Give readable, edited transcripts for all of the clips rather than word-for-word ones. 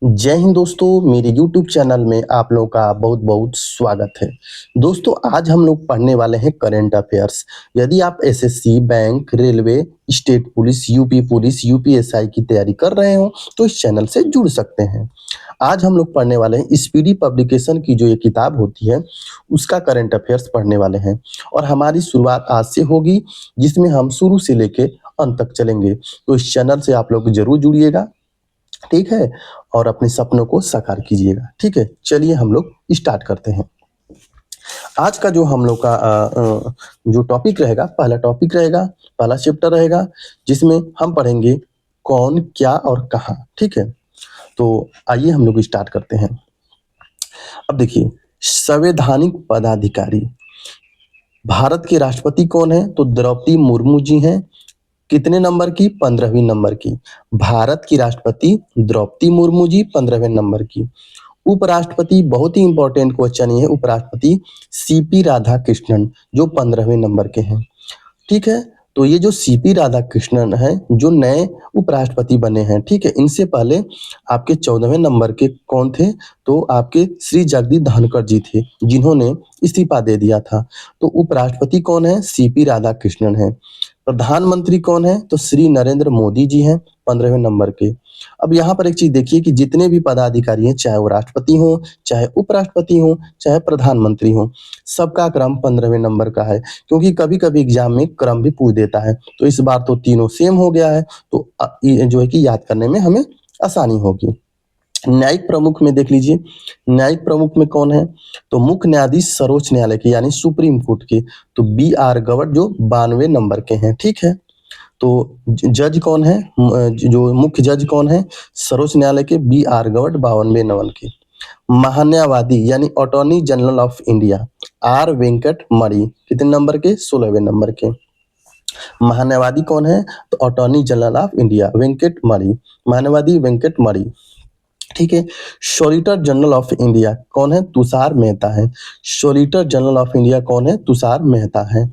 जय हिंद दोस्तों, मेरे यूट्यूब चैनल में आप लोगों का बहुत बहुत स्वागत है। दोस्तों, आज हम लोग पढ़ने वाले हैं करंट अफेयर्स। यदि आप SSC, bank, railway, state police, UP police, UPSI की तैयारी कर रहे हो तो इस चैनल से जुड़ सकते हैं। आज हम लोग पढ़ने वाले हैं स्पीडी पब्लिकेशन की जो ये किताब होती है उसका करंट अफेयर्स पढ़ने वाले हैं। और हमारी शुरुआत आज से होगी, जिसमें हम शुरू से लेके अंत तक चलेंगे। तो इस चैनल से आप लोग जरूर जुड़िएगा, ठीक है, और अपने सपनों को साकार कीजिएगा। ठीक है, चलिए हम लोग स्टार्ट करते हैं। आज का जो हम लोग का जो टॉपिक रहेगा, पहला टॉपिक रहेगा, पहला चैप्टर रहेगा, जिसमें हम पढ़ेंगे कौन, क्या और कहाँ। ठीक है, तो आइए हम लोग स्टार्ट करते हैं। अब देखिए, संवैधानिक पदाधिकारी भारत के राष्ट्रपति कौन है? तो द्रौपदी मुर्मू जी हैं। कितने नंबर की? 15वीं नंबर की। भारत की राष्ट्रपति द्रौपदी मुर्मू जी 15वें नंबर की। उपराष्ट्रपति, बहुत ही इंपॉर्टेंट क्वेश्चन ये है, उपराष्ट्रपति सीपी राधाकृष्णन जो 15वें नंबर के हैं। ठीक है, तो ये जो सीपी राधाकृष्णन है जो नए उपराष्ट्रपति बने हैं, ठीक है, इनसे पहले आपके 14वें नंबर के कौन थे? तो आपके श्री जगदीप धनखड़ जी थे, जिन्होंने इस्तीफा दे दिया था। तो उपराष्ट्रपति कौन है? सीपी राधाकृष्णन है। प्रधानमंत्री कौन है? तो श्री नरेंद्र मोदी जी हैं 15वें नंबर के। अब यहाँ पर एक चीज देखिए कि जितने भी पदाधिकारी हैं, चाहे वो राष्ट्रपति हो, चाहे उपराष्ट्रपति हो, चाहे प्रधानमंत्री हो, सबका क्रम 15वें नंबर का है। क्योंकि कभी कभी एग्जाम में क्रम भी पूछ देता है, तो इस बार तो तीनों सेम हो गया है, तो ये जो है कि याद करने में हमें आसानी होगी। न्यायिक प्रमुख में देख लीजिए, न्यायिक प्रमुख में कौन है? तो मुख्य न्यायाधीश सर्वोच्च न्यायालय के यानी सुप्रीम कोर्ट के, तो बी आर गवट जो 92वें नंबर के हैं। ठीक है, तो जज कौन है? जो मुख्य जज कौन है सर्वोच्च न्यायालय के? बी आर गवट 52वें नंबर के। महान्यायवादी यानी attorney general of India R Venkat Mani कितने नंबर के? 16वें नंबर के। महान्यायवादी कौन है? तो attorney general of India Venkat Mani, महान्यायवादी वेंकट मणि। ठीक है, सॉलिसिटर जनरल ऑफ इंडिया कौन है? तुषार मेहता है। सॉलिसिटर जनरल ऑफ इंडिया कौन है? तुषार मेहता है।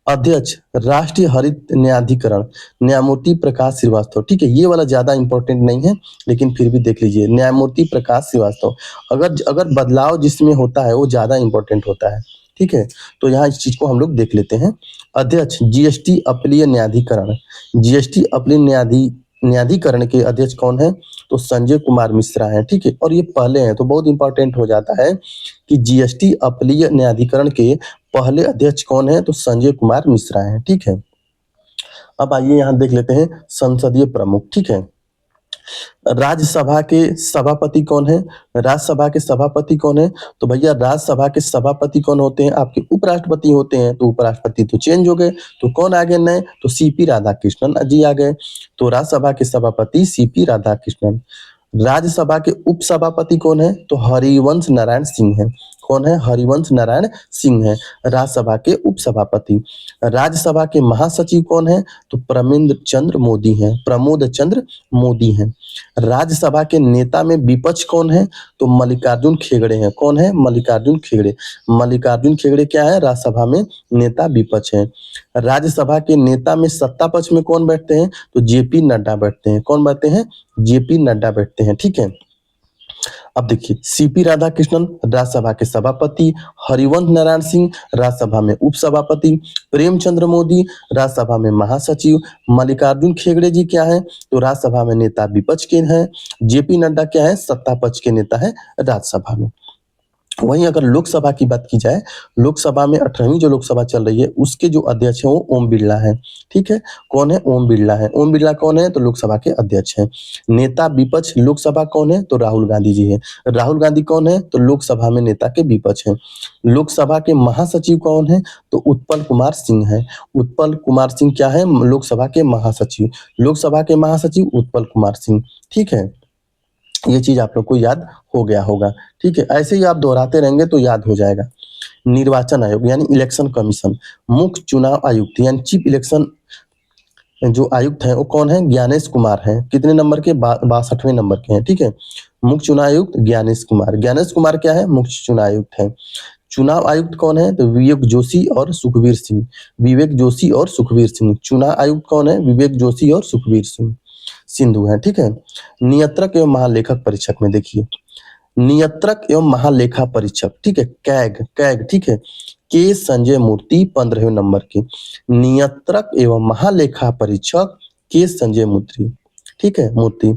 अध्यक्ष राष्ट्रीय हरित न्यायाधिकरण न्यायमूर्ति प्रकाश श्रीवास्तव। ठीक है, ये वाला ज्यादा इंपॉर्टेंट नहीं है, लेकिन फिर भी देख लीजिए, न्यायमूर्ति प्रकाश श्रीवास्तव। अगर अगर बदलाव जिसमें होता है वो ज्यादा इंपॉर्टेंट होता है। ठीक है, तो यहाँ इस चीज को हम लोग देख लेते हैं। अध्यक्ष जीएसटी अपीलीय न्यायाधिकरण, जीएसटी अपीलीय न्यायाधिकरण के अध्यक्ष कौन है? तो संजय कुमार मिश्रा है। ठीक है, और ये पहले हैं तो बहुत इंपॉर्टेंट हो जाता है कि जीएसटी अपीलीय न्यायाधिकरण के पहले अध्यक्ष कौन है? तो संजय कुमार मिश्रा है। ठीक है, अब आइए यहाँ देख लेते हैं संसदीय प्रमुख। ठीक है, राज्यसभा के सभापति कौन है? राज्यसभा के सभापति कौन है? तो भैया राज्यसभा के सभापति कौन होते हैं? आपके उपराष्ट्रपति होते हैं। तो उपराष्ट्रपति तो चेंज हो गए, तो कौन आ गए नए? तो सीपी राधाकृष्णन जी आ गए। तो राज्यसभा के सभापति सीपी राधाकृष्णन। राज्यसभा के उपसभापति कौन है? तो हरिवंश नारायण सिंह है। कौन है? हरिवंश नारायण सिंह है राज्यसभा के उपसभापति। राज्यसभा के महासचिव कौन है? तो प्रमोद चंद्र मोदी हैं, प्रमोद चंद्र मोदी हैं। राज्यसभा के नेता में विपक्ष कौन है? तो मल्लिकार्जुन खड़गे हैं। कौन है? मल्लिकार्जुन खड़गे। मल्लिकार्जुन खड़गे क्या है? राज्यसभा में नेता विपक्ष है। राज्यसभा के नेता में सत्ता पक्ष में कौन बैठते हैं? तो जेपी नड्डा बैठते हैं। कौन बैठते हैं? जेपी नड्डा बैठते हैं। ठीक है, अब देखिए, सीपी राधाकृष्णन राज्यसभा के सभापति, हरिवंश नारायण सिंह राज्यसभा में उपसभापति, प्रेमचंद्र मोदी राज्यसभा में महासचिव, मल्लिकार्जुन खड़गे जी क्या है? तो राज्यसभा में नेता विपक्ष के हैं। जेपी नड्डा क्या है? सत्ता पक्ष के नेता है राज्यसभा में। वहीं अगर लोकसभा की बात की जाए, लोकसभा में 18वीं जो लोकसभा चल रही है उसके जो अध्यक्ष हैं वो ओम बिरला है। ठीक है, कौन है? ओम बिरला है। ओम बिरला कौन है? तो लोकसभा के अध्यक्ष हैं। नेता विपक्ष लोकसभा कौन है? तो राहुल गांधी जी है। राहुल गांधी कौन है? तो लोकसभा में नेता के विपक्ष हैं। लोकसभा के महासचिव कौन है? तो उत्पल कुमार सिंह है। उत्पल कुमार सिंह क्या है? लोकसभा के महासचिव। लोकसभा के महासचिव उत्पल कुमार सिंह। ठीक है, ये चीज आप लोग को याद हो गया होगा। ठीक है, ऐसे ही आप दोहराते रहेंगे तो याद हो जाएगा। निर्वाचन आयोग यानी इलेक्शन कमीशन, मुख्य चुनाव आयुक्त यानी चीफ इलेक्शन जो आयुक्त है वो कौन है? ज्ञानेश कुमार है। कितने नंबर के? 62वें नंबर के हैं। ठीक है, मुख्य चुनाव आयुक्त ज्ञानेश कुमार। ज्ञानेश कुमार क्या है? मुख्य चुनाव आयुक्त है। चुनाव आयुक्त कौन है? तो विवेक जोशी और सुखबीर सिंह। विवेक जोशी और सुखबीर सिंह। चुनाव आयुक्त कौन है? विवेक जोशी और सुखबीर सिंह। सिंधु हैं, ठीक है। नियंत्रक एवं महालेखक परीक्षक में देखिए, नियंत्रक एवं महालेखा परीक्षक, ठीक है, कैग कैग, ठीक है, के संजय मूर्ति 15वें नंबर के। नियंत्रक एवं महालेखा परीक्षक के संजय मूर्ति, ठीक है, मूर्ति।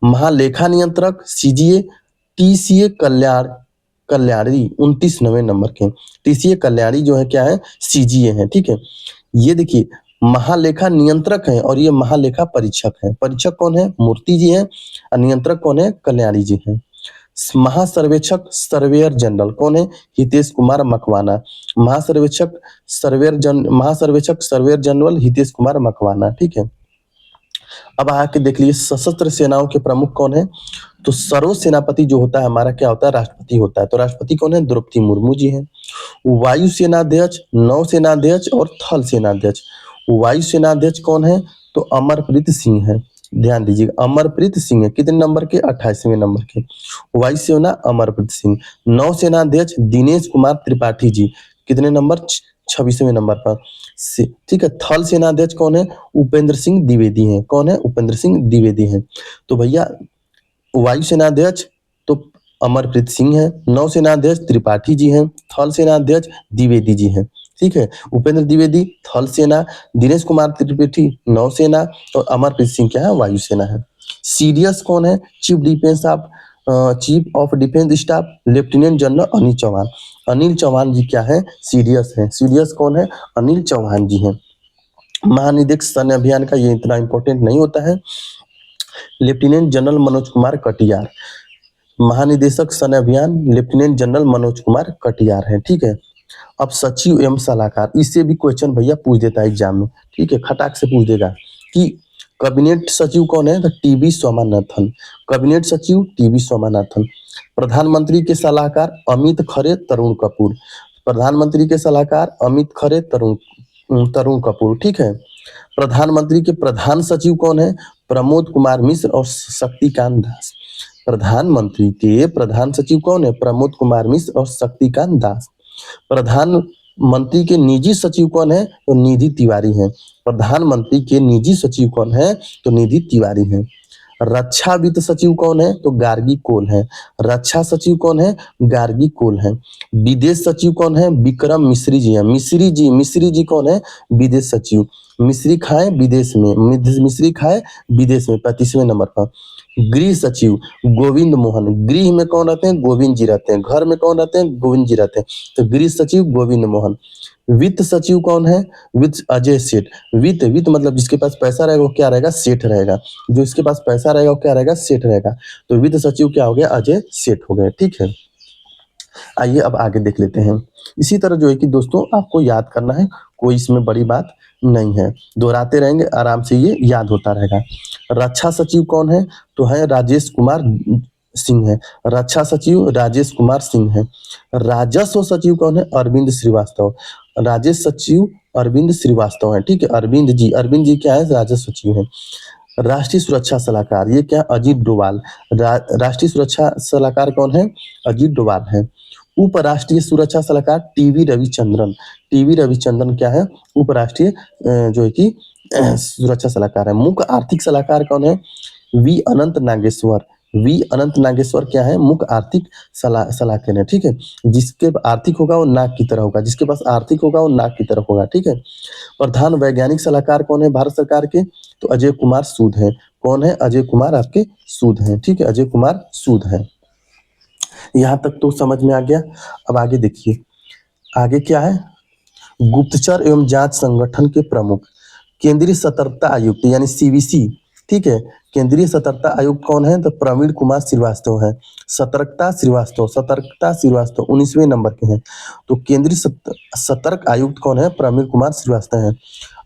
महालेखा नियंत्रक सीजीए टीसीए कल्याणी 29वें नंबर के। टीसीए कल्याणी जो है क्या है, सीजीए है, ठीक है। ये देखिए महालेखा नियंत्रक है और ये महालेखा परीक्षक है। परीक्षक कौन है, मूर्ति जी है, और नियंत्रक कौन है, कल्याणी जी है। महासर्वेक्षक सर्वेयर जनरल कौन है, हितेश कुमार मकवाना। महासर्वेक्षक सर्वेयर जनरल हितेश कुमार मकवाना, ठीक है। अब आके देख लीजिए सशस्त्र सेनाओं के प्रमुख कौन है, तो सर्व सेनापति जो होता है हमारा क्या होता है, राष्ट्रपति होता है। तो राष्ट्रपति कौन है, द्रौपदी मुर्मू जी हैं। वायु सेनाध्यक्ष, नौ सेनाध्यक्ष और थल सेनाध्यक्ष। वायु सेनाध्यक्ष कौन है, तो अमरप्रीत सिंह है। ध्यान दीजिएगा, अमरप्रीत सिंह है, कितने नंबर के, 28वें नंबर के। वायु सेना अमरप्रीत सिंह। नौ सेनाध्यक्ष दिनेश कुमार त्रिपाठी जी, कितने नंबर, 26वें नंबर पर। ठीक है। थल सेनाध्यक्ष कौन है, उपेंद्र सिंह द्विवेदी हैं। कौन है, उपेंद्र सिंह द्विवेदी हैं। तो भैया वायु सेनाध्यक्ष तो अमरप्रीत सिंह है, नौ सेनाध्यक्ष त्रिपाठी जी हैं, थल सेनाध्यक्ष द्विवेदी जी हैं, ठीक है। उपेंद्र द्विवेदी थल सेना, दिनेश कुमार त्रिपाठी नौसेना और अमरप्रीत सिंह क्या है, वायुसेना है। सीडीएस कौन है, chief of defence staff lieutenant general Anil Chauhan. Anil Chauhan ji क्या है, सीडीएस है। सीडीएस कौन है, अनिल चौहान जी हैं। महानिदेशक सैन्य अभियान का ये इतना इंपॉर्टेंट नहीं होता है। लेफ्टिनेंट जनरल मनोज कुमार कटियार, महानिदेशक सैन्य अभियान लेफ्टिनेंट जनरल मनोज कुमार कटियार है, ठीक है। अब सचिव एवं सलाहकार, इससे भी क्वेश्चन भैया पूछ देता है एग्जाम में, ठीक है, खटाक से पूछ देगा कि कैबिनेट सचिव कौन है, तो टीबी स्वामीनाथन। कैबिनेट सचिव टीबी स्वामीनाथन। प्रधानमंत्री के सलाहकार अमित खरे तरुण कपूर। प्रधानमंत्री के सलाहकार अमित खरे तरुण कपूर, ठीक है। प्रधानमंत्री के प्रधान सचिव कौन है, प्रमोद कुमार मिश्र और शक्तिकांत दास। प्रधानमंत्री के प्रधान सचिव कौन है, प्रमोद कुमार मिश्र और शक्तिकांत दास। प्रधानमंत्री के निजी सचिव कौन है, तो निधि तिवारी हैं। प्रधानमंत्री के निजी सचिव कौन है, तो निधि तिवारी हैं। रक्षा वित्त सचिव कौन है, तो गार्गी कोल है। रक्षा सचिव कौन है, गार्गी कोल है। विदेश सचिव कौन है, विक्रम मिश्री जी हैं। मिश्री जी कौन है, विदेश सचिव। मिश्री खाए विदेश में, मिश्री खाए विदेश में, 35वें नंबर पर। गृह सचिव गोविंद मोहन। गृह में कौन रहते हैं, गोविंद जी रहते हैं। घर में कौन रहते हैं, गोविंद जी रहते हैं। तो गृह सचिव गोविंद मोहन। वित्त सचिव कौन है, वित्त अजय सेठ। वित्त मतलब जिसके पास पैसा रहेगा वो क्या रहेगा, सेठ रहेगा। जो इसके पास पैसा रहेगा वो क्या रहेगा, सेठ रहेगा। तो वित्त सचिव क्या हो गया, अजय सेठ हो गए, ठीक है। आइए अब आगे देख लेते हैं। इसी तरह जो है कि दोस्तों आपको याद करना है, कोई इसमें बड़ी बात नहीं है, दोहराते रहेंगे आराम से ये याद होता रहेगा। रक्षा सचिव कौन है, तो है राजेश कुमार सिंह है। रक्षा सचिव राजेश कुमार सिंह है। राजस्व सचिव कौन है, अरविंद श्रीवास्तव। राजेश सचिव अरविंद श्रीवास्तव है, ठीक है। अरविंद जी क्या है, राजस्व सचिव है। राष्ट्रीय सुरक्षा सलाहकार ये क्या, अजीत डोभाल। राष्ट्रीय सुरक्षा सलाहकार कौन है, अजीत डोभाल है। उपराष्ट्रीय सुरक्षा सलाहकार टीवी रविचंद्रन। टीवी रविचंद्रन क्या है, उपराष्ट्रीय जो है कि सुरक्षा सलाहकार है। मुख्य आर्थिक सलाहकार कौन है, वी अनंत नागेश्वर। वी अनंत नागेश्वर क्या है, मुख्य आर्थिक सलाहकार है, ठीक है। जिसके आर्थिक होगा वो नाक की तरह होगा, जिसके पास आर्थिक होगा वो नाक की तरफ होगा, ठीक है। प्रधान वैज्ञानिक सलाहकार कौन है भारत सरकार के, तो अजय कुमार सूद है। कौन है, अजय कुमार आपके सूद हैं, ठीक है, अजय कुमार सूद है। यहाँ तक तो समझ में आ गया। अब आगे देखिए, आगे क्या है, गुप्तचर एवं जांच संगठन के प्रमुख केंद्रीय सतर्कता आयुक्त यानी सीवीसी, ठीक है। केंद्रीय सतर्कता आयुक्त कौन है, तो प्रवीण कुमार श्रीवास्तव है। सतर्कता श्रीवास्तव 19वें नंबर के हैं। तो केंद्रीय सतर्क आयुक्त कौन है, प्रवीण कुमार श्रीवास्तव है।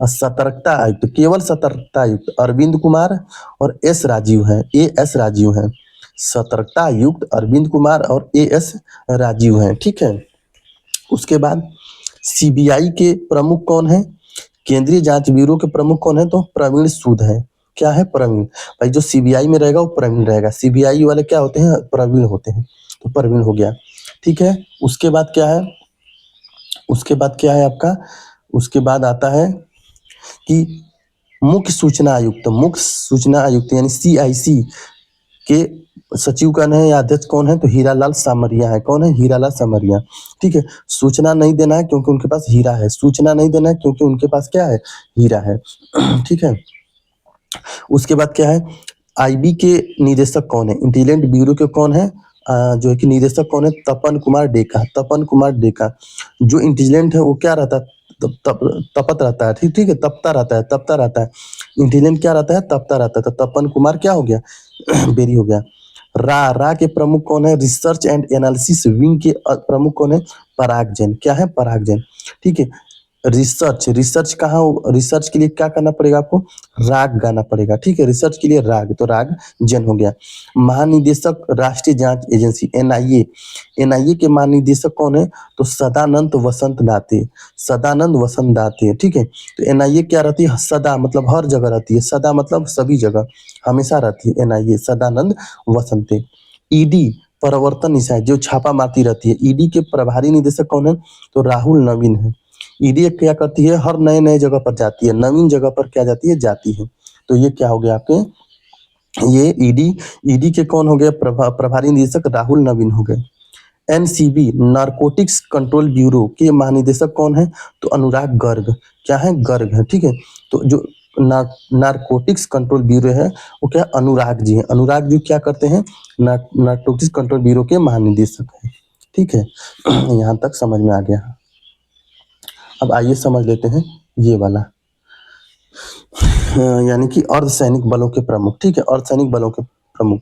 और सतर्कता आयुक्त, केवल सतर्कता आयुक्त अरविंद कुमार और एस राजीव है, एस राजीव है। सतर्कता आयुक्त अरविंद कुमार और एस राजीव हैं, ठीक है। उसके बाद सीबीआई के प्रमुख कौन है, केंद्रीय जांच ब्यूरो के प्रमुख कौन है, तो प्रवीण सूद है। क्या है, प्रवीण। भाई जो सीबीआई में रहेगा वो प्रवीण रहेगा, सीबीआई वाले क्या होते हैं, प्रवीण होते हैं, तो प्रवीण हो गया, ठीक है। उसके बाद क्या है, आपका, उसके बाद आता है कि मुख्य सूचना आयुक्त यानी CIC के सचिव कौन है या अध्यक्ष कौन है? तो हीरालाल सामरिया है। कौन है? हीरालाल सामरिया। ठीक है। सूचना नहीं देना है क्योंकि उनके पास हीरा है। सूचना नहीं देना है क्योंकि उनके पास क्या है? हीरा है। ठीक है। उसके बाद क्या है? IB के निदेशक कौन है? इंटेलिजेंट ब्यूरो के कौन है? जो है कि निदेशक कौन है? तपन कुमार डेका। तपन कुमार डेका। जो इंटेलिजेंट है वो क्या रहता है? तपत रहता है। ठीक ठीक है, तपता रहता है। इंटेलिजेंट क्या रहता है? तपता रहता है। तो तपन कुमार क्या हो गया? बेरी हो गया। रा के प्रमुख कौन है? रिसर्च एंड एनालिसिस विंग के प्रमुख कौन है? पराग जैन। क्या है? पराग जैन। ठीक है। रिसर्च कहाँ? रिसर्च के लिए क्या करना पड़ेगा आपको? राग गाना पड़ेगा। ठीक है। रिसर्च के लिए राग, तो राग जन हो गया। महानिदेशक राष्ट्रीय जांच एजेंसी NIA के महानिदेशक कौन है? तो सदानंद वसंत दाते। सदानंद वसंत दाते। ठीक है। तो NIA क्या रहती है? सदा मतलब हर जगह रहती है। सदा मतलब सभी जगह, हमेशा रहती है NIA, सदानंद वसंते। ईडी प्रवर्तन निशाय जो छापा मारती रहती है। ईडी के प्रभारी निदेशक कौन है? तो राहुल नवीन है। ईडी क्या करती है? हर नए नए जगह पर जाती है, नवीन जगह पर क्या जाती है? जाती है। तो ये क्या हो गया आपके? ये ईडी के कौन हो गए? प्रभारी निदेशक राहुल नवीन हो गए। NCB नारकोटिक्स कंट्रोल ब्यूरो के महानिदेशक कौन है? तो अनुराग गर्ग। क्या है? गर्ग है। ठीक है। तो जो नारकोटिक्स कंट्रोल ब्यूरो है वो क्या? अनुराग जी है। अनुराग जी क्या करते हैं? नारकोटिक्स कंट्रोल ब्यूरो के महानिदेशक है। ठीक है। यहाँ तक समझ में आ गया। अब आइए समझ लेते हैं ये वाला, यानी कि अर्धसैनिक बलों के प्रमुख। ठीक है। अर्धसैनिक बलों के प्रमुख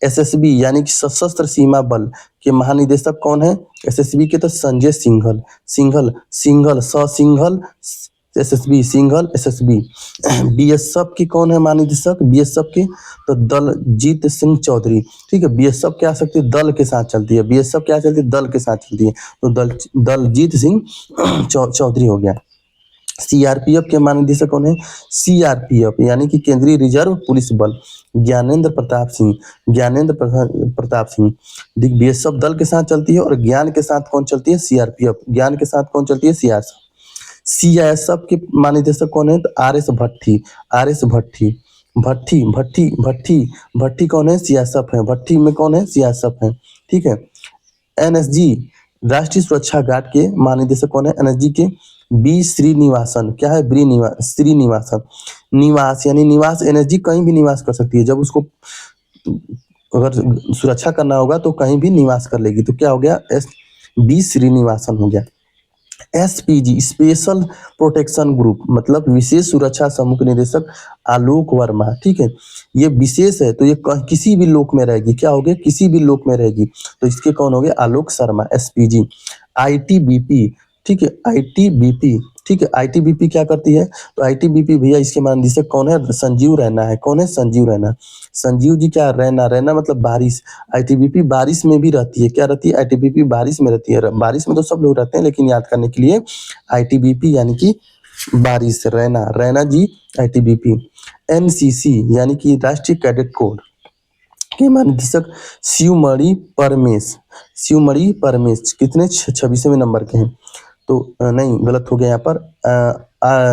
SSB यानी कि सशस्त्र सीमा बल के महानिदेशक कौन है? SSB के तो संजय सिंघल। सिंघल सिंघल स Singhal SSB Singhal SSB। BSF के कौन है महानिदेशक? BSF के तो दलजीत सिंह चौधरी। ठीक है। BSF क्या सकती है? दल के साथ चलती है। BSF क्या चलती है? दल के साथ चलती है। तो दलजीत सिंह चौधरी हो गया। CRPF के महानिदेशक कौन है? CRPF यानी कि केंद्रीय रिजर्व पुलिस बल, ज्ञानेंद्र प्रताप सिंह। BSF दल के साथ चलती है और ज्ञान के साथ कौन चलती है? CRPF। ज्ञान के साथ कौन चलती है? CISF के महानिदेशक कौन है? तो RS भट्टी। RS भट्टी भट्टी भट्टी भट्टी भट्टी कौन है? CISF है। भट्टी में कौन है? CISF है। ठीक है। NSG राष्ट्रीय सुरक्षा गार्ड के महानिदेशक कौन है? NSG के बी श्रीनिवासन। क्या है? श्रीनिवासन। निवास यानी निवास, NSG कहीं भी निवास कर सकती है। जब उसको अगर सुरक्षा करना होगा तो कहीं भी निवास कर लेगी। तो क्या हो गया? बी श्रीनिवासन हो गया। SPG स्पेशल प्रोटेक्शन ग्रुप मतलब विशेष सुरक्षा समूह के निदेशक आलोक वर्मा। ठीक है। ये विशेष है तो ये किसी भी लोक में रहेगी। क्या हो गया? किसी भी लोक में रहेगी। तो इसके कौन हो गए? आलोक शर्मा। SPG। ITBP। ठीक है। ITBP। ठीक है। ITBP क्या करती है? तो ITBP भैया इसके महानिदेशक कौन है? संजीव रैना है। कौन है? संजीव रैना। संजीव जी क्या? रैना मतलब बारिश। ITBP बारिश में भी रहती है। क्या रहती है? ITBP बारिश में रहती है। बारिश में तो सब लोग रहते हैं लेकिन याद करने के लिए ITBP यानी कि बारिश। रैना जी ITBP। NCC यानी कि राष्ट्रीय कैडेट कोर के महानिदेशक शिवमणि परमेश कितने? 26वें नंबर के हैं। तो नहीं, गलत हो गया यहाँ पर।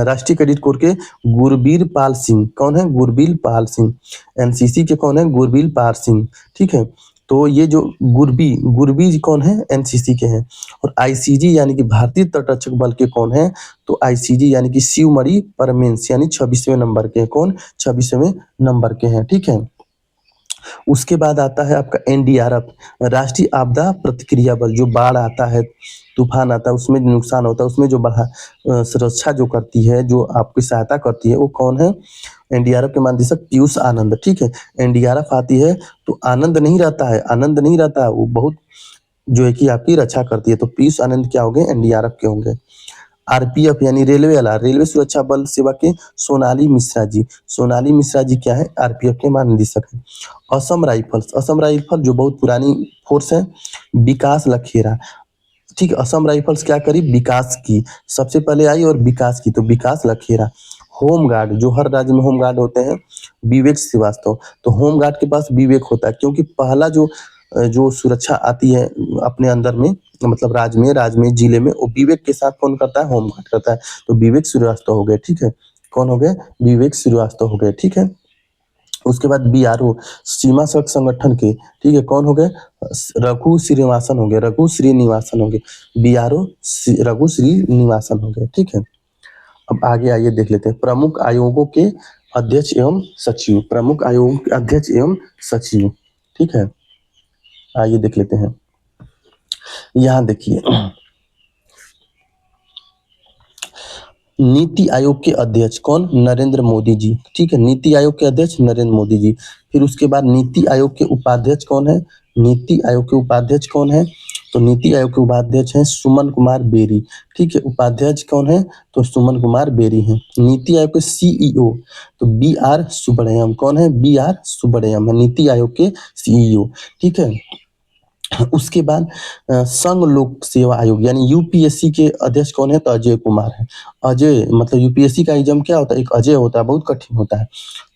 राष्ट्रीय कैडेट कोर के गुरबीर पाल सिंह। कौन है? गुरबीर पाल सिंह। NCC के कौन है? गुरबीर पाल सिंह। ठीक है। तो ये जो गुरबी जी कौन है? NCC के हैं। और ICG यानी कि भारतीय तटरक्षक बल के कौन है? तो ICG यानी कि शिवमणि परमेश यानी 26वें नंबर के। कौन? 26वें नंबर के हैं। ठीक है। उसके बाद आता है आपका NDRF राष्ट्रीय आपदा प्रतिक्रिया बल। जो बाढ़ आता है, तूफान आता है, उसमें नुकसान होता है, उसमें जो सुरक्षा जो करती है, जो आपकी सहायता करती है, वो कौन है? NDRF के महानिदेशक पीयूष आनंद। ठीक है। NDRF आती है तो आनंद नहीं रहता है, वो बहुत जो है कि आपकी रक्षा करती है। तो पीयूष आनंद क्या होंगे? NDRF के होंगे। RPF यानी रेलवे वाला, रेलवे सुरक्षा बल सेवा के सोनाली मिश्रा जी क्या है? RPF के महानिदेशक है। असम राइफल जो बहुत पुरानी फोर्स है, विकास लखेरा। ठीक है। असम राइफल्स क्या करी? विकास की, सबसे पहले आई और विकास की, तो विकास लखेरा। होमगार्ड जो हर राज्य में होमगार्ड होते हैं, विवेक श्रीवास्तव। तो होमगार्ड के पास विवेक होता है क्योंकि पहला जो सुरक्षा आती है अपने अंदर में, मतलब राज्य में जिले में, वो विवेक के साथ कौन करता है? होमगार्ड करता है। तो विवेक श्रीवास्तव हो गए। ठीक है। कौन हो गए, विवेक श्रीवास्तव हो गए, ठीक है। उसके बाद बीआरओ सीमा सड़क संगठन के, ठीक है, कौन हो गए, रघु श्रीनिवासन हो गए, रघु श्रीनिवासन हो गए, बीआरओ रघु श्रीनिवासन हो गए, ठीक है। अब आगे आइए देख लेते हैं प्रमुख आयोगों के अध्यक्ष एवं सचिव, प्रमुख आयोगों के अध्यक्ष एवं सचिव, ठीक है। आइए देख लेते हैं, यहाँ देखिए नीति आयोग के अध्यक्ष कौन, नरेंद्र मोदी जी, ठीक है, नीति आयोग के अध्यक्ष नरेंद्र मोदी जी। फिर उसके बाद नीति आयोग के उपाध्यक्ष कौन है, नीति आयोग के उपाध्यक्ष कौन है, तो नीति आयोग के उपाध्यक्ष हैं सुमन कुमार बेरी, ठीक है। उपाध्यक्ष कौन है, तो सुमन कुमार बेरी हैं। नीति आयोग के सीईओ तो बी आर सुब्रमण्यम, कौन है, बी आर सुब्रमण्यम है नीति आयोग के सीईओ, ठीक है। उसके बाद संघ लोक सेवा आयोग यानी यूपीएससी के अध्यक्ष कौन है, तो अजय कुमार है। अजय मतलब यूपीएससी का एग्जाम क्या होता है, एक अजय होता है, बहुत कठिन होता है,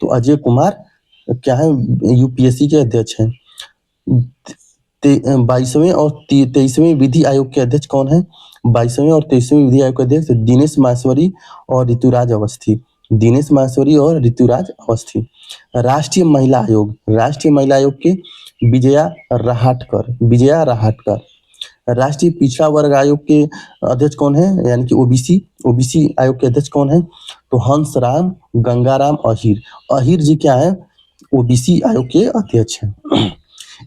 तो अजय कुमार क्या है, यूपीएससी के अध्यक्ष हैं। 22वें और 23वें विधि आयोग के अध्यक्ष कौन है, 22वें और 23वें विधि आयोग के अध्यक्ष दिनेश माहेश्वरी और ऋतुराज अवस्थी, दिनेश माहेश्वरी और ऋतुराज अवस्थी। राष्ट्रीय महिला आयोग, राष्ट्रीय महिला आयोग के विजया रहाटकर, विजया रहाटकर। राष्ट्रीय पिछड़ा वर्ग आयोग के अध्यक्ष कौन है, यानी कि ओबीसी, ओबीसी आयोग के अध्यक्ष कौन है, तो हंसराम गंगाराम अहीर, अहीर जी क्या है, ओबीसी आयोग के अध्यक्ष हैं।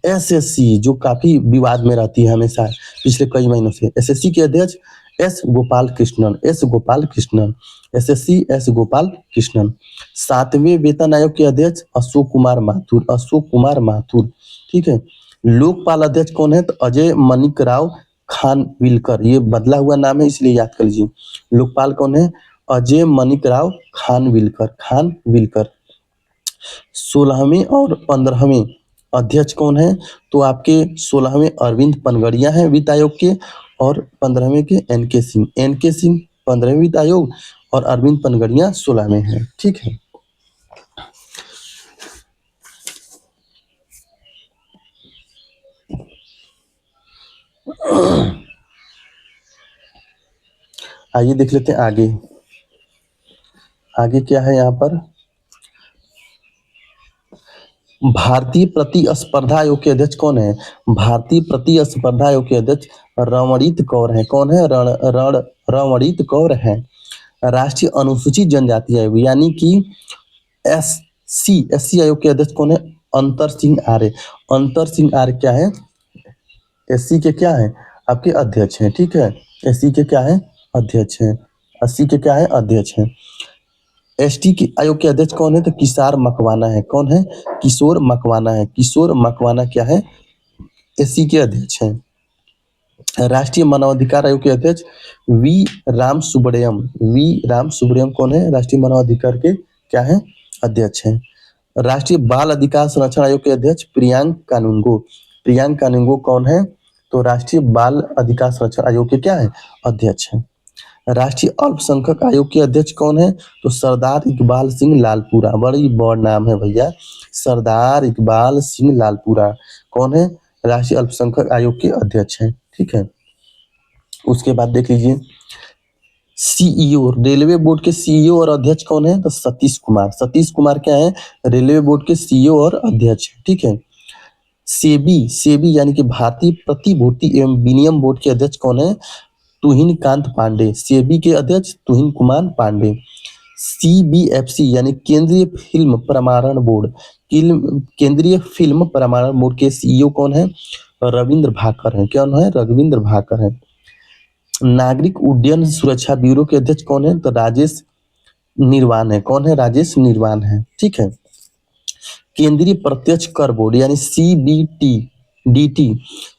एसएससी जो काफी विवाद में रहती है हमेशा पिछले कई महीनों से, एसएससी के अध्यक्ष S Gopal Krishnan, S Gopal Krishnan, SSC S Gopal Krishnan. 7वें वेतन आयोग के अध्यक्ष अशोक कुमार माथुर, अशोक कुमार माथुर, ठीक है। लोकपाल अध्यक्ष कौन है, तो अजय मणिक राव खानविलकर, ये बदला हुआ नाम है इसलिए याद कर लीजिए। लोकपाल कौन है, अजय मणिक राव खानविलकर, खानविलकर। 16वें और 15वें अध्यक्ष कौन है, तो आपके 16वें अरविंद पनगड़िया हैं वित्त आयोग के, और 15वें के एनके सिंह, एनके सिंह 15वें वित्त आयोग और अरविंद पनगड़िया 16वें हैं, ठीक है। आइए देख लेते हैं आगे, आगे क्या है यहाँ पर, भारतीय प्रतिस्पर्धा आयोग के अध्यक्ष कौन है, भारतीय प्रतिस्पर्धा आयोग के अध्यक्ष रमणीत कौर है, कौन है, रमणीत कौर है। राष्ट्रीय अनुसूचित जनजाति आयोग यानी कि एससी आयोग के अध्यक्ष कौन है, अंतर सिंह आर्य, अंतर सिंह आर्य क्या है, एससी के क्या है, आपके अध्यक्ष हैं, ठीक है। एससी के क्या है, अध्यक्ष हैं, एससी के क्या है, अध्यक्ष हैं। एसटी के आयोग के अध्यक्ष कौन है, तो किशोर मकवाना है, कौन है, किशोर मकवाना है, किशोर मकवाना क्या है, एससी के अध्यक्ष हैं। राष्ट्रीय मानवाधिकार आयोग के अध्यक्ष वी राम सुब्रमण्यम, वी राम सुब्रमण्यम कौन है, राष्ट्रीय मानवाधिकार के क्या है, अध्यक्ष हैं। राष्ट्रीय बाल अधिकार संरक्षण आयोग के अध्यक्ष प्रियांक कानूनगो, प्रियांक कानूनगो कौन है, तो राष्ट्रीय बाल अधिकार संरक्षण आयोग के क्या है, अध्यक्ष हैं। राष्ट्रीय अल्पसंख्यक आयोग के अध्यक्ष कौन है, तो सरदार इकबाल सिंह लालपुरा, बड़ी बड़ नाम है भैया, सरदार इकबाल सिंह लालपुरा कौन है, राष्ट्रीय अल्पसंख्यक आयोग के अध्यक्ष हैं, ठीक है। उसके बाद देख लीजिए सीईओ, रेलवे बोर्ड के सीईओ और अध्यक्ष कौन है, तो सतीश कुमार, सतीश कुमार क्या है, रेलवे बोर्ड के सीईओ और अध्यक्ष, ठीक है। सेबी, सेबी यानी कि भारतीय प्रतिभूति एवं विनिमय बोर्ड के अध्यक्ष कौन है, तुहिन कांत पांडे, सेबी के अध्यक्ष तुहिन कुमार पांडे। सीबीएफसी यानी केंद्रीय फिल्म प्रमाणन बोर्ड, केंद्रीय फिल्म प्रमाणन बोर्ड के सीईओ कौन है, रविंद्र भाकर है, कौन है, रविंद्र भाकर है। नागरिक उड्डयन सुरक्षा ब्यूरो के अध्यक्ष कौन है, तो राजेश निर्वाण है, कौन है, राजेश निर्वाण है, ठीक है। केंद्रीय प्रत्यक्ष कर बोर्ड यानी सीबीडीटी,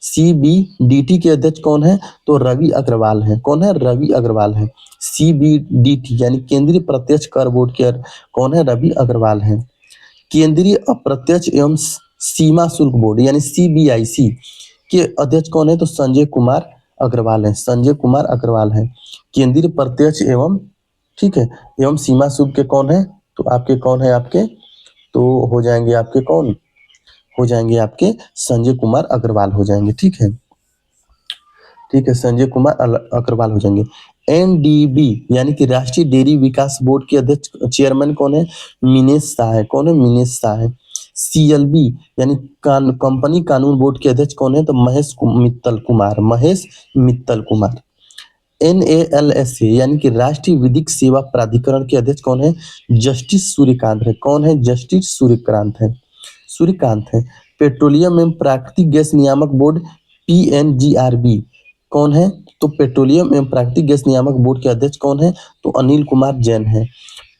सीबीडीटी के अध्यक्ष कौन है, तो रवि अग्रवाल है, कौन है, रवि अग्रवाल है। सीबीडीटी यानी केंद्रीय प्रत्यक्ष कर बोर्ड के कौन है, रवि अग्रवाल है। केंद्रीय अप्रत्यक्ष एवं सीमा शुल्क बोर्ड यानी सीबीआईसी के अध्यक्ष कौन है, तो संजय कुमार अग्रवाल है, संजय कुमार अग्रवाल है। केंद्रीय प्रत्यक्ष एवं, ठीक है, एवं सीमा शुल्क के कौन है, तो आपके कौन है, आपके तो हो जाएंगे आपके कौन, हो जाएंगे आपके संजय कुमार अग्रवाल हो जाएंगे, ठीक है, ठीक है, संजय कुमार अग्रवाल हो जाएंगे। एनडीबी यानी कि राष्ट्रीय डेयरी विकास बोर्ड के अध्यक्ष चेयरमैन कौन है? मिनेश शाह है। कौन है? मिनेश शाह है। सीएलबी यानी कंपनी कानून बोर्ड के अध्यक्ष कौन है? तो मित्तल कुमार, महेश मित्तल कुमार। एनएलएसए यानी कि राष्ट्रीय विधिक सेवा प्राधिकरण के अध्यक्ष कौन है? जस्टिस सूर्यकांत है। कौन है? जस्टिस सूर्यकांत है। पेट्रोलियम एवं प्राकृतिक गैस नियामक बोर्ड पीएनजीआरबी कौन है? तो पेट्रोलियम एवं प्राकृतिक गैस नियामक बोर्ड के अध्यक्ष कौन है? तो अनिल कुमार जैन है।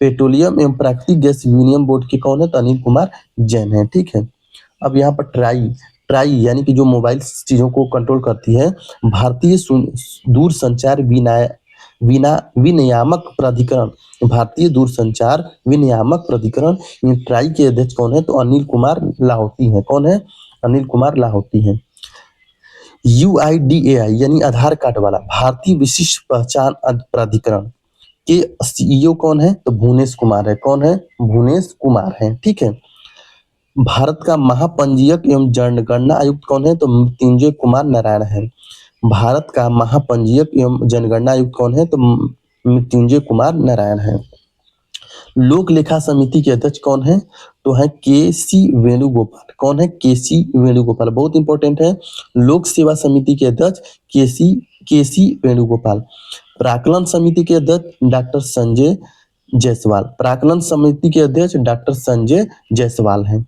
पेट्रोलियम एवं प्राकृतिक गैस विनियम बोर्ड के कौन है? तो अनिल कुमार जैन है। ठीक है। अब यहाँ पर ट्राई यानी कि जो मोबाइल चीजों को कंट्रोल करती है, भारतीय दूरसंचार विनियामक प्राधिकरण, भारतीय दूरसंचार विनियामक प्राधिकरण ट्राई के अध्यक्ष कौन है? तो अनिल कुमार लाहौटी है। कौन है? अनिल कुमार लाहौटी है। UIDAI यानी आधार कार्ड वाला भारतीय विशिष्ट पहचान प्राधिकरण के सीईओ कौन है? तो भुवनेश कुमार है। कौन है? भुवनेश कुमार है। ठीक है। भारत का महापंजीयक एवं जनगणना आयुक्त कौन है? तो मृत्युंजय कुमार नारायण है। भारत का महापंजीयक एवं जनगणना आयुक्त कौन है? तो मृत्युंजय कुमार नारायण है। लोक लेखा समिति के अध्यक्ष कौन है? तो है के.सी. वेणुगोपाल। कौन है? के.सी. वेणुगोपाल, बहुत इंपॉर्टेंट है। लोक सेवा समिति के अध्यक्ष के.सी. वेणुगोपाल। प्राक्कलन समिति के अध्यक्ष डॉक्टर संजय जायसवाल। प्राक्कलन समिति के अध्यक्ष डॉक्टर संजय जायसवाल हैं।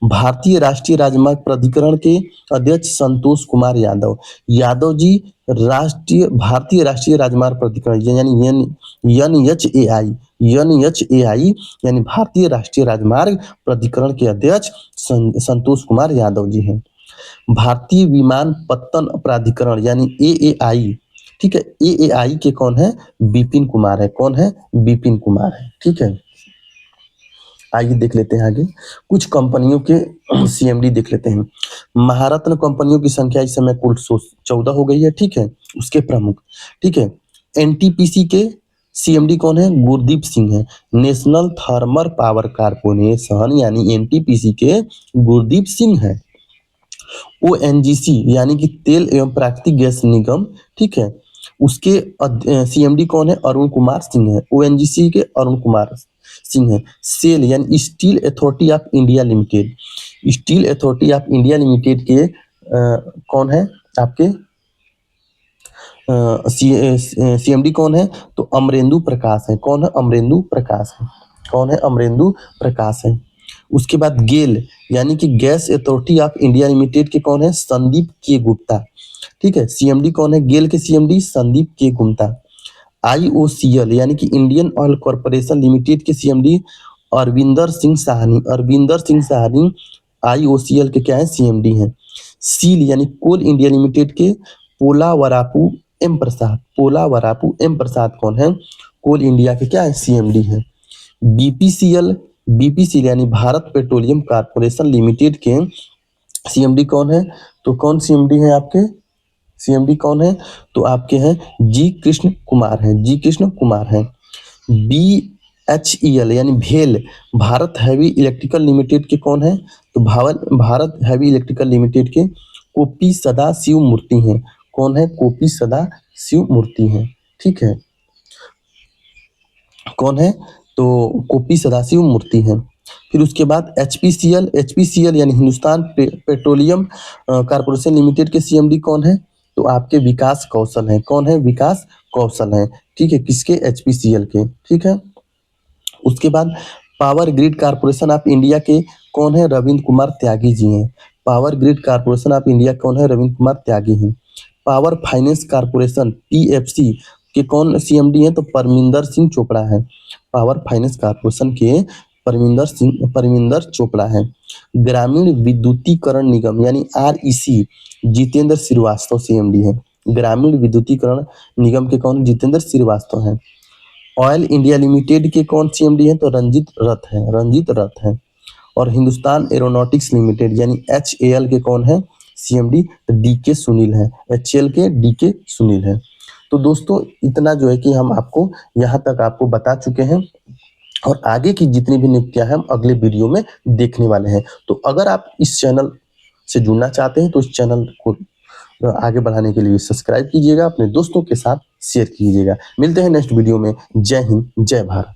भारतीय राष्ट्रीय राजमार्ग प्राधिकरण के अध्यक्ष संतोष कुमार यादव जी भारतीय राष्ट्रीय राजमार्ग प्राधिकरण यानी एनएचएआई यानी भारतीय राष्ट्रीय राजमार्ग प्राधिकरण के अध्यक्ष संतोष कुमार यादव जी हैं। भारतीय विमानपत्तन प्राधिकरण यानी एएआई, ठीक है, एएआई के कौन है? विपिन कुमार है। कौन है? विपिन कुमार है। ठीक है। आइए देख लेते हैं आगे कुछ कंपनियों के सीएमडी देख लेते हैं। महारत्न कंपनियों की संख्या इस समय कुल 14 हो गई है। ठीक है। उसके प्रमुख, ठीक है, एनटीपीसी के सीएमडी कौन है? गुरदीप सिंह है। नेशनल थर्मल पावर कारपोरेशन यानी एनटीपीसी के गुरदीप सिंह है। ओएनजीसी यानी कि तेल एवं प्राकृतिक गैस निगम, ठीक है, उसके सीएमडी कौन है? अरुण कुमार सिंह है। ओएनजीसी के अरुण कुमार सिंह है। सेल यानी steel authority of India limited, steel authority of India limited के कौन है आपके? सीएमडी कौन है? तो अमरेंदु प्रकाश है। कौन है? अमरेंदु प्रकाश है। कौन है? अमरेंदु प्रकाश है। उसके बाद गेल यानी कि gas authority of India limited के कौन है? संदीप के गुप्ता। ठीक है। सीएमडी कौन है? गेल के सीएमडी संदीप के गुप्ता। आईओसीएल यानी कि इंडियन ऑयल कॉर्पोरेशन लिमिटेड के सीएमडी अरविंदर सिंह साहनी आईओसीएल के क्या है? सीएमडी हैं। सील यानी कोल इंडिया लिमिटेड के पोलावरापू एम प्रसाद कौन है? कोल इंडिया के क्या है? सीएमडी है। बीपीसीएल यानी भारत पेट्रोलियम कॉर्पोरेशन लिमिटेड के सीएमडी कौन है? तो कौन सीएमडी है आपके? सीएमडी कौन है? तो आपके हैं जी कृष्ण कुमार हैं। बीएचईएल यानी भेल भारत हैवी इलेक्ट्रिकल लिमिटेड के कौन है? तो भारत हैवी इलेक्ट्रिकल लिमिटेड के कोपी सदा शिव मूर्ति हैं। कौन है? कोपी सदा शिव मूर्ति हैं। ठीक है। कौन है? तो कोपी सदाशिव मूर्ति है। फिर उसके बाद एचपीसीएल यानी हिंदुस्तान पेट्रोलियम कॉर्पोरेशन लिमिटेड के सीएमडी कौन है? तो आपके विकास कौशल हैं। कौन है? विकास कौशल हैं। ठीक है। किसके? एचपीसीएल के। ठीक है। उसके बाद power grid corporation of India के कौन है? रविंद्र कुमार त्यागी जी हैं। Power grid corporation of India कौन है? रविंद्र कुमार त्यागी हैं। पावर फाइनेंस कॉर्पोरेशन पीएफसी के कौन सीएमडी हैं? तो परमिंदर सिंह चोपड़ा है। पावर फाइनेंस कॉर्पोरेशन के परमिंदर चोपड़ा है। ग्रामीण विद्युतीकरण निगम यानी आरईसी जितेंद्र श्रीवास्तव सीएमडी है। ग्रामीण विद्युतीकरण निगम के कौन? जितेंद्र श्रीवास्तव हैं। ऑयल इंडिया लिमिटेड के कौन सीएमडी है? तो रंजीत रथ है। और हिंदुस्तान एरोनॉटिक्स लिमिटेड यानी एचएएल के कौन है? सीएमडी डीके सुनील है। एचएएल के डीके सुनील है। तो दोस्तों इतना जो है कि हम आपको यहाँ तक आपको बता चुके हैं और आगे की जितनी भी नियुक्तियां हैं हम अगले वीडियो में देखने वाले हैं। तो अगर आप इस चैनल से जुड़ना चाहते हैं तो इस चैनल को आगे बढ़ाने के लिए सब्सक्राइब कीजिएगा, अपने दोस्तों के साथ शेयर कीजिएगा। मिलते हैं नेक्स्ट वीडियो में। जय हिंद, जय भारत।